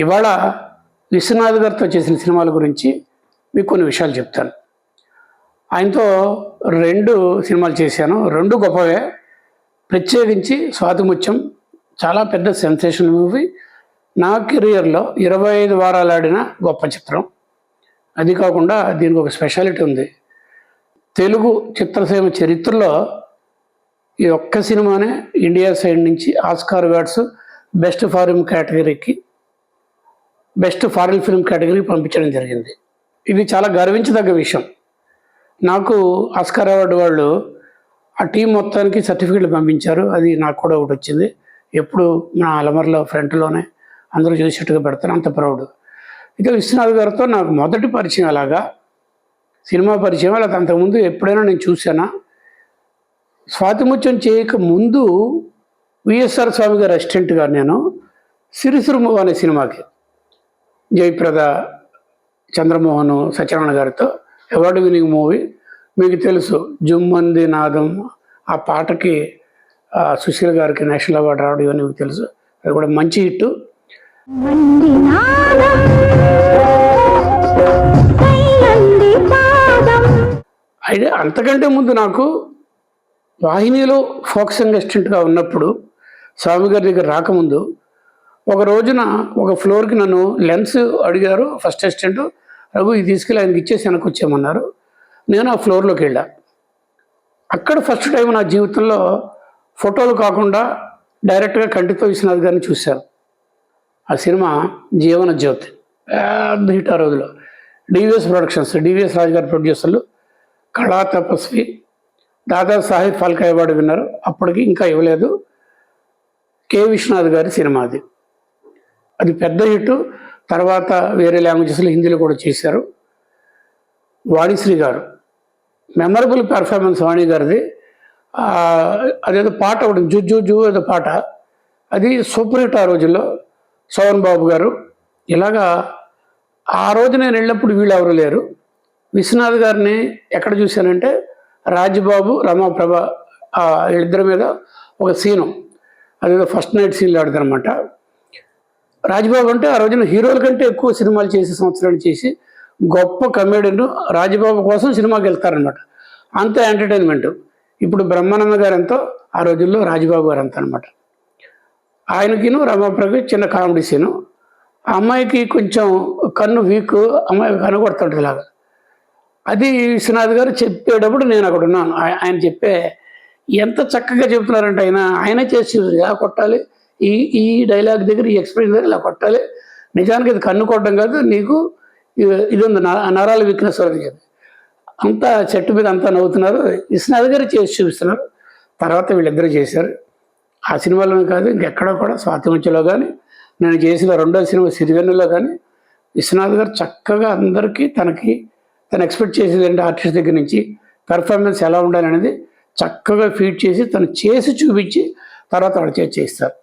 ఇవాళ విశ్వనాథ్ గారితో చేసిన సినిమాల గురించి మీకు కొన్ని విషయాలు చెప్తాను. ఆయనతో 2 సినిమాలు చేశాను. 2 గొప్పవే. ప్రత్యేకించి స్వాతిముత్యం చాలా పెద్ద సెన్సేషనల్ మూవీ. నా కెరియర్లో 25 వారాలు ఆడిన గొప్ప చిత్రం. అది కాకుండా దీనికి ఒక స్పెషాలిటీ ఉంది. తెలుగు చిత్రసీమ చరిత్రలో ఈ ఒక్క సినిమానే ఇండియా సైడ్ నుంచి Oscar awards best foreign film కేటగిరీకి పంపించడం జరిగింది. ఇది చాలా గర్వించదగ్గ విషయం. నాకు ఆస్కార్ అవార్డు వాళ్ళు ఆ టీం మొత్తానికి సర్టిఫికెట్లు పంపించారు. అది నాకు కూడా ఒకటి వచ్చింది. ఎప్పుడు నా అలమర్లో ఫ్రంట్లోనే అందరూ చూసేట్టుగా పెడతాను. అంత ప్రౌడ్. ఇక విశ్వనాథ్ గారితో నాకు మొదటి పరిచయం అలాగా సినిమా పరిచయం. అలా అంతకుముందు ఎప్పుడైనా నేను చూసానా, స్వాతిముత్యం చేయక ముందు విఎస్ఆర్ స్వామి గారు అసిస్టెంట్గా నేను సిరిసిరుము అనే సినిమాకి జయప్రద, చంద్రమోహన్, సత్యనారాయణ గారితో అవార్డు వినింగ్ మూవీ మీకు తెలుసు. జుమ్మంది నాదం ఆ పాటకి సుశీల గారికి నేషనల్ అవార్డు రావడం ఇవన్నీ మీకు తెలుసు. అది కూడా మంచి హిట్. అయితే అంతకంటే ముందు నాకు వాహినిలో ఫోకసింగ్ అసిస్టెంట్గా ఉన్నప్పుడు స్వామి గారి దగ్గర రాకముందు ఒక రోజున ఒక ఫ్లోర్కి నన్ను లెన్స్ అడిగారు. ఫస్ట్ అసిస్టెంట్ రఘు ఇది తీసుకెళ్ళి ఆయనకి ఇచ్చేసి వెనక్కి వచ్చామన్నారు. నేను ఆ ఫ్లోర్లోకి వెళ్ళా. అక్కడ ఫస్ట్ టైం నా జీవితంలో ఫోటోలు కాకుండా డైరెక్ట్గా కంటితో విశ్వనాథ్ గారిని చూశాను. ఆ సినిమా జీవన జ్యోతి పెద్ద హిట్ ఆ రోజులో. డివిఎస్ ప్రొడక్షన్స్, డివిఎస్ రాజు గారి ప్రొడ్యూసర్లు, కళా తపస్వి, దాదాసాహెబ్ ఫాల్కే అవార్డు విన్నారు. అప్పటికి ఇంకా ఇవ్వలేదు. కె విశ్వనాథ్ గారి సినిమా అది పెద్ద హిట్. తర్వాత వేరే లాంగ్వేజెస్లో హిందీలో కూడా చేశారు. వాణిశ్రీ గారు మెమరబుల్ పెర్ఫార్మెన్స్ వాణి గారిది. అదేదో పాట ఒకటి జూ జూ జూ ఏదో పాట, అది సూపర్ హిట్ ఆ రోజుల్లో. సోహన్ బాబు గారు ఇలాగా ఆ రోజు నేను వెళ్ళినప్పుడు వీళ్ళు ఎవరు లేరు. విశ్వనాథ్ గారిని ఎక్కడ చూశానంటే రాజ్బాబు, రమాప్రభ వీళ్ళిద్దరి మీద ఒక సీను, అదేదో ఫస్ట్ నైట్ సీన్లు ఆడదనమాట. రాజ్బాబు అంటే ఆ రోజున హీరోల కంటే ఎక్కువ సినిమాలు చేసి సంవత్సరాలు చేసి గొప్ప కమెడియన్. రాజ్బాబు కోసం సినిమాకి వెళ్తారనమాట. అంత ఎంటర్టైన్మెంట్. ఇప్పుడు బ్రహ్మానంద గారు ఎంతో, ఆ రోజుల్లో రాజ్బాబు గారు అంత అనమాట. ఆయనకిను రమాప్రభకి చిన్న కామెడీ సీను. ఆ అమ్మాయికి కొంచెం కన్ను వీక్, అమ్మాయి కనగొడుతుంటుంది ఇలాగా. అది విశ్వనాథ్ గారు చెప్పేటప్పుడు నేను అక్కడ ఉన్నాను. ఆయన చెప్పే ఎంత చక్కగా చెప్తున్నారంటే ఆయనే చేసి ఇలా కొట్టాలి, ఈ డైలాగ్ దగ్గర, ఈ ఎక్స్ప్రెషన్ దగ్గర ఇలా కొట్టాలి. నిజానికి ఇది కన్ను కొట్టడం కాదు, నీకు ఇది ఉంది నరాల వీక్నెస్ అది. అంతా చెట్టు మీద అంతా నవ్వుతున్నారు. విశ్వనాథ్ గారు చేసి చూపిస్తున్నారు. తర్వాత వీళ్ళిద్దరూ చేశారు. ఆ సినిమాలోనే కాదు ఇంకెక్కడ కూడా, స్వాతిముత్యంలో కానీ, నేను చేసిన 2వ సినిమా సిరివెన్నెలో కానీ విశ్వనాథ్ గారు చక్కగా అందరికీ తను ఎక్స్పెక్ట్ చేసేది అంటే ఆర్టిస్ట్ దగ్గర నుంచి పెర్ఫార్మెన్స్ ఎలా ఉండాలనేది చక్కగా ఫీడ్ చేసి తను చేసి చూపించి తర్వాత వాళ్ళు చేస్తారు.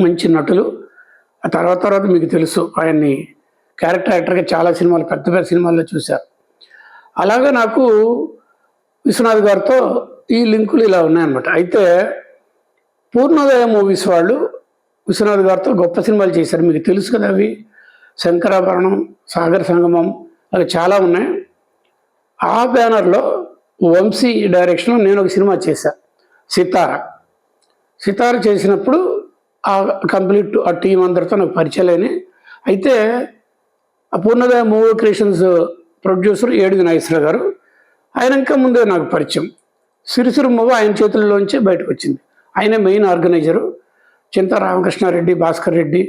మంచి నటులు. ఆ తర్వాత మీకు తెలుసు ఆయన్ని క్యారెక్టర్ యాక్టర్గా చాలా సినిమాలు, పెద్ద పెద్ద సినిమాల్లో చూశారు. అలాగే నాకు విశ్వనాథ్ గారితో ఈ లింకులు ఇలా ఉన్నాయన్నమాట. అయితే పూర్ణోదయ మూవీస్ వాళ్ళు విశ్వనాథ్ గారితో గొప్ప సినిమాలు చేశారు. మీకు తెలుసు కదా అవి. శంకరాభరణం, సాగర సంగమం, అవి చాలా ఉన్నాయి. ఆ బ్యానర్లో వంశీ డైరెక్షన్లో నేను ఒక సినిమా చేశాను, సితార చేసినప్పుడు ఆ కంప్లీట్ ఆ టీం అందరితో నాకు పరిచయాలని. అయితే ఆ Purnodaya movie creations producer Edida Nageswara గారు, ఆయన ఇంకా ముందే నాకు పరిచయం. సిరిసిరు మూవీ ఆయన చేతుల్లోంచి బయటకు వచ్చింది. ఆయనే మెయిన్ ఆర్గనైజరు. చింతా రామకృష్ణారెడ్డి, భాస్కర్ రెడ్డి,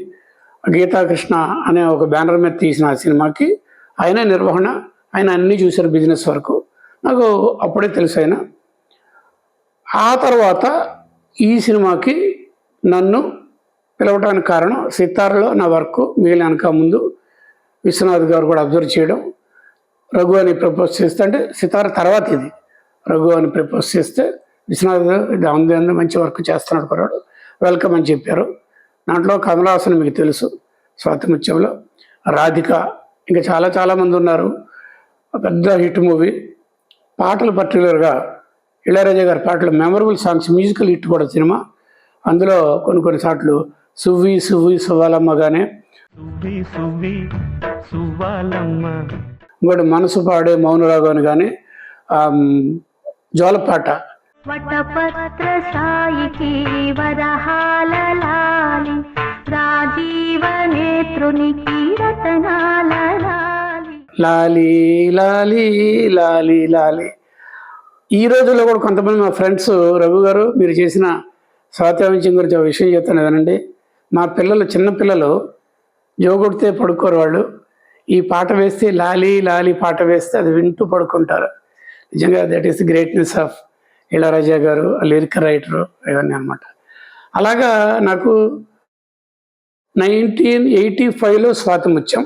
గీతాకృష్ణ అనే ఒక బ్యానర్ మీద తీసిన ఆ సినిమాకి ఆయనే నిర్వహణ. ఆయన అన్నీ చూశారు, బిజినెస్ వరకు. నాకు అప్పుడే తెలుసు ఆయన. ఆ తర్వాత ఈ సినిమాకి నన్ను పిలవడానికి కారణం సితారలో నా వర్క్ మిగిలినక ముందు విశ్వనాథ్ గారు కూడా అబ్జర్వ్ చేయడం. రఘు అని ప్రపోజ్ చేస్తే, అంటే సితార తర్వాత ఇది రఘు అని ప్రపోజ్ చేస్తే విశ్వనాథ్ గారు మంచి వర్క్ చేస్తున్నాడు కుర్రాడు, వెల్కమ్ అని చెప్పారు. దాంట్లో కమలాసన్ మీకు తెలుసు, స్వాతిముత్యంలో రాధిక, ఇంకా చాలామంది ఉన్నారు. పెద్ద హిట్ మూవీ. పాటలు పర్టికులర్గా ఇళయరాజా గారి పాటలు మెమరబుల్ సాంగ్స్, మ్యూజికల్ హిట్ కూడా సినిమా. అందులో కొన్ని సార్లు సువ్వి సువ్వి సువ్వాలమ్మ కానీ, ఇంకోటి మనసు పాడే మౌనరాగం అని కానీ జోలపాట. వటపత్ర సాయికి వరహాల లాలి రాజీవ నేత్రునికి రతనాల లాలి లాలి లాలి లాలి. ఈ రోజుల్లో కూడా కొంతమంది మా ఫ్రెండ్స్, రఘు గారు మీరు చేసిన స్వాతంత్ర్యం గురించి ఒక విషయం చెప్తాను కదండి. మా పిల్లలు, చిన్నపిల్లలు జోగొడితే పడుకోరు వాళ్ళు. ఈ పాట వేస్తే, లాలి లాలి పాట వేస్తే అది వింటూ పడుకుంటారు. నిజంగా that is the greatness of Ilaiyaraaja గారు, లిరిక్ రైటరు, ఇవన్నీ అనమాట. అలాగా నాకు 1985లో స్వాతిముత్యం,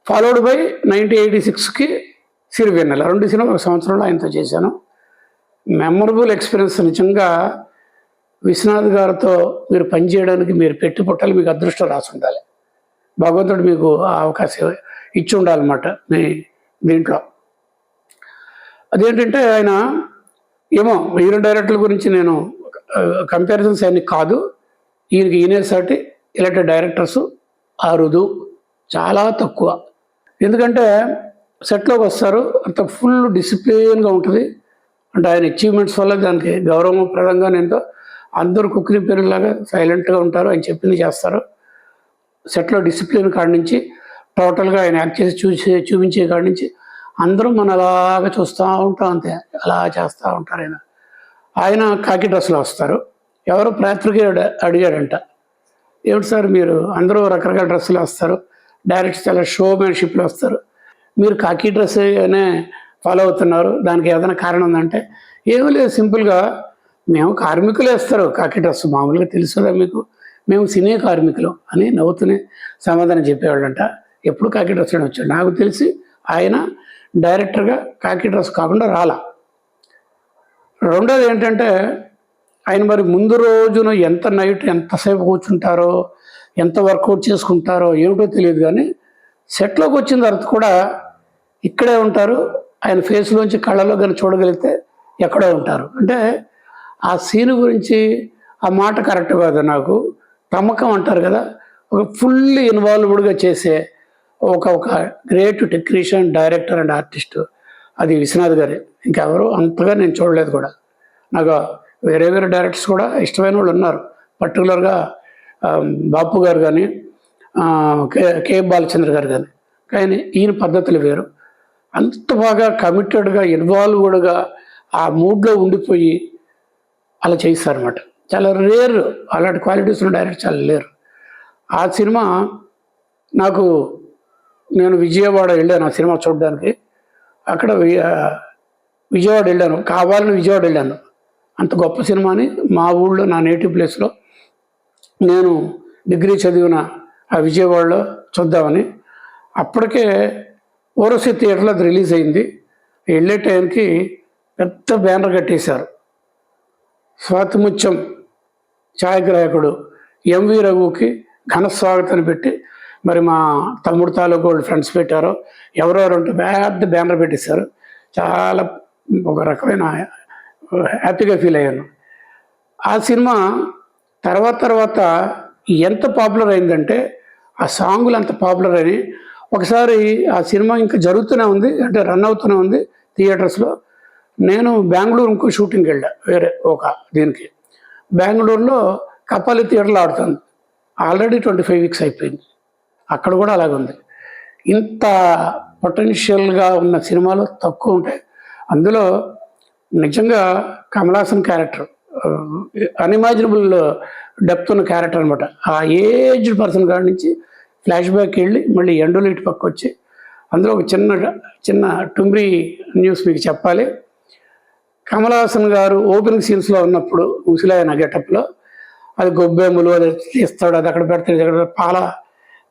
ఫాలోడ్ బై 1986కి సిరివెన్నెల. 2 సినిమాలు ఒక సంవత్సరంలో ఆయనతో చేశాను. Memorable experience. నిజంగా విశ్వనాథ్ గారితో మీరు పనిచేయడానికి మీరు పెట్టి పుట్టాలి, మీకు అదృష్టం రాసి ఉండాలి. భగవంతుడు మీకు ఆ అవకాశం ఇచ్చి ఉండాలన్నమాట మీ దీంట్లో. అదేంటంటే ఆయన ఏమో హీరో డైరెక్టర్ల గురించి నేను కంపారిజన్స్ అన్ని కాదు, ఈయనకి సాటి ఇలాంటి డైరెక్టర్స్ అరుదు, చాలా తక్కువ. ఎందుకంటే సెట్లోకి వస్తారు, అంత ఫుల్ డిసిప్లిన్గా ఉంటుంది. అంటే ఆయన అచీవ్మెంట్స్ వల్ల దానికి గౌరవప్రదంగా నేను అందరూ కుక్కిరి పేరులాగా సైలెంట్గా ఉంటారు, ఆయన చెప్పింది చేస్తారు. సెట్లో డిసిప్లిన్ కాడి నుంచి టోటల్గా ఆయన యాక్ట్ చేసి చూపించే కాడి నుంచి అందరూ మన అలాగా చూస్తూ ఉంటాం, అంతే అలా చేస్తూ ఉంటారు. ఆయన కాకి డ్రెస్లో వస్తారు. ఎవరో పాత్రికేయుడు అడిగాడంట, ఏమిటి సార్ మీరు అందరూ రకరకాల డ్రెస్సులు వస్తారు, డైరెక్ట్ చాలా షోమెన్షిప్లో వస్తారు, మీరు కాకి డ్రెస్ అనే ఫాలో అవుతున్నారు, దానికి ఏదైనా కారణం ఉందంటే, ఏమీ లేదు, సింపుల్గా మేము కార్మికులు వేస్తారు కాకి డ్రెస్, మామూలుగా తెలుసుదా మీకు, మేము సినీ కార్మికులు అని నవ్వుతూనే సమాధానం చెప్పేవాళ్ళంట. ఎప్పుడు కాకి డ్రెస్ వచ్చాడు. నాకు తెలిసి ఆయన డైరెక్టర్గా కాకి డ్రెస్ కాకుండా రాలా. రెండోది ఏంటంటే ఆయన మరి ముందు రోజున ఎంత నైట్ ఎంతసేపు కూర్చుంటారో, ఎంత వర్కౌట్ చేసుకుంటారో ఏమిటో తెలియదు, కానీ సెట్లోకి వచ్చిన తర్వాత కూడా ఇక్కడే ఉంటారు. ఆయన ఫేస్లోంచి కళ్ళలో కానీ చూడగలిగితే ఎక్కడో ఉంటారు. అంటే ఆ సీన్ గురించి ఆ మాట కరెక్ట్ కాదు, నాకు నమ్మకం అంటారు కదా, ఒక ఫుల్లీ ఇన్వాల్వ్డ్గా చేసే ఒక great technician, director and artist అది విశ్వనాథ్ గారే. ఇంకెవరు అంతగా నేను చూడలేదు కూడా. నాకు వేరే వేరే డైరెక్టర్స్ కూడా ఇష్టమైన వాళ్ళు ఉన్నారు, పర్టికులర్గా బాపు గారు కానీ కే బాలచంద్ర గారు కానీ. కానీ ఈయన పద్ధతులు వేరు. అంత బాగా కమిటెడ్గా, ఇన్వాల్వ్డ్గా ఆ మూడ్లో ఉండిపోయి అలా చేయిస్తారన్నమాట. చాలా రేర్, అలాంటి క్వాలిటీస్ ఉన్న డైరెక్టర్ చాలా లేరు. ఆ సినిమా నాకు, నేను విజయవాడ వెళ్ళాను ఆ సినిమా చూడడానికి. అక్కడ విజయవాడ వెళ్ళాను, కావాలని విజయవాడ వెళ్ళాను. అంత గొప్ప సినిమాని మా ఊళ్ళో, నా నేటివ్ ప్లేస్లో నేను డిగ్రీ చదివిన ఆ విజయవాడలో చూద్దామని. అప్పటికే ఓరసి థియేటర్లో అది రిలీజ్ అయింది. వెళ్ళే టైంకి పెద్ద బ్యానర్ కట్టేశారు, స్వాతిముత్యం ఛాయాగ్రాహకుడు ఎంవి రఘుకి ఘన స్వాగతాన్ని పెట్టి, మరి మా తమ్ముడు తాలూకు వాళ్ళు ఫ్రెండ్స్ పెట్టారో ఎవరెవరు ఉంటే పెద్ద బ్యానర్ పెట్టేశారు. చాలా ఒక రకమైన హ్యాపీగా ఫీల్ అయ్యాను. ఆ సినిమా తర్వాత ఎంత పాపులర్ అయిందంటే, ఆ సాంగులు అంత పాపులర్ అని ఒకసారి ఆ సినిమా ఇంకా జరుగుతూనే ఉంది, అంటే రన్ అవుతూనే ఉంది థియేటర్స్లో. నేను బెంగళూరు ఇంకో షూటింగ్కి వెళ్ళా, వేరే ఒక దీనికి. బెంగళూరులో కపాలి థియేటర్లో ఆడుతుంది. ఆల్రెడీ 25 వీక్స్ అయిపోయింది. అక్కడ కూడా అలాగే ఉంది. ఇంత పొటెన్షియల్గా ఉన్న సినిమాలు తక్కువ ఉంటాయి. అందులో నిజంగా Kamal Haasan character unimaginable depth ఉన్న క్యారెక్టర్ అనమాట. ఆ ఏజ్డ్ పర్సన్ కాడి నుంచి ఫ్లాష్ బ్యాక్ వెళ్ళి మళ్ళీ ఎండోలు ఇటు పక్క వచ్చి, అందులో ఒక చిన్న టుమ్రీ న్యూస్ మీకు చెప్పాలి. కమల్ హాసన్ గారు ఓపెనింగ్ సీన్స్లో ఉన్నప్పుడు ముసిలాయన గెటప్లో, అది గొబ్బెమ్మలు అది తీస్తాడు, అది అక్కడ పెడతాడు, అక్కడ పాల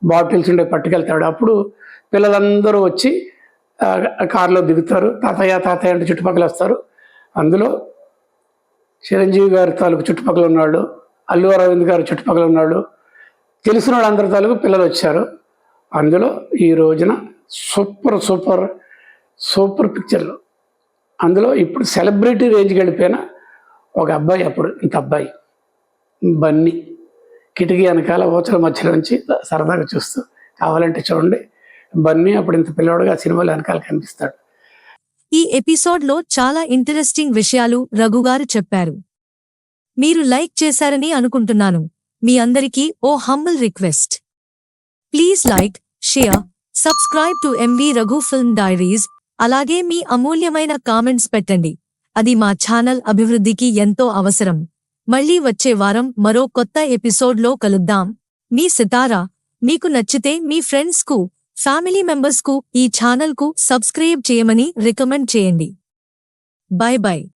బాటిల్స్ ఉండే పట్టుకెళ్తాడు. అప్పుడు పిల్లలందరూ వచ్చి కారులో దిగుతారు, తాతయ్య తాతయ్య అంటే చుట్టుపక్కల వస్తారు. అందులో చిరంజీవి గారి తాలూకు చుట్టుపక్కల ఉన్నాడు, అల్లు అరవింద్ గారు చుట్టుపక్కల ఉన్నాడు, తెలిసిన వాళ్ళు అందరి తాలూకు పిల్లలు వచ్చారు. అందులో ఈ రోజున సూపర్ పిక్చర్లు. అందులో ఇప్పుడు సెలబ్రిటీ రేంజ్కి వెళ్ళిపోయిన ఒక అబ్బాయి, అప్పుడు ఇంత అబ్బాయి బన్నీ, కిటికీ వెనకాల ఓచల మధ్యలో నుంచి సరదాగా చూస్తూ, కావాలంటే చూడండి, బన్నీ అప్పుడు ఇంత పిల్లవాడుగా ఆ సినిమాలో వెనకాల కనిపిస్తాడు. ఈ ఎపిసోడ్లో చాలా ఇంటరెస్టింగ్ విషయాలు రఘుగారు చెప్పారు. మీరు లైక్ చేశారని అనుకుంటున్నాను. మీ అందరికీ ఓ humble request. Please like, share, subscribe to MV Raghu film diaries. అలాగే మీ అమూల్యమైన కామెంట్స్ పెట్టండి. అది మా ఛానల్ అభివృద్ధికి ఎంతో అవసరం. మళ్ళీ వచ్చే వారం మరో కొత్త ఎపిసోడ్లో కలుద్దాం. మీ సితారా. మీకు నచ్చితే మీ ఫ్రెండ్స్కు, ఫ్యామిలీ మెంబర్స్కు ఈ ఛానల్కు సబ్స్క్రైబ్ చేయమని రికమెండ్ చేయండి. By by.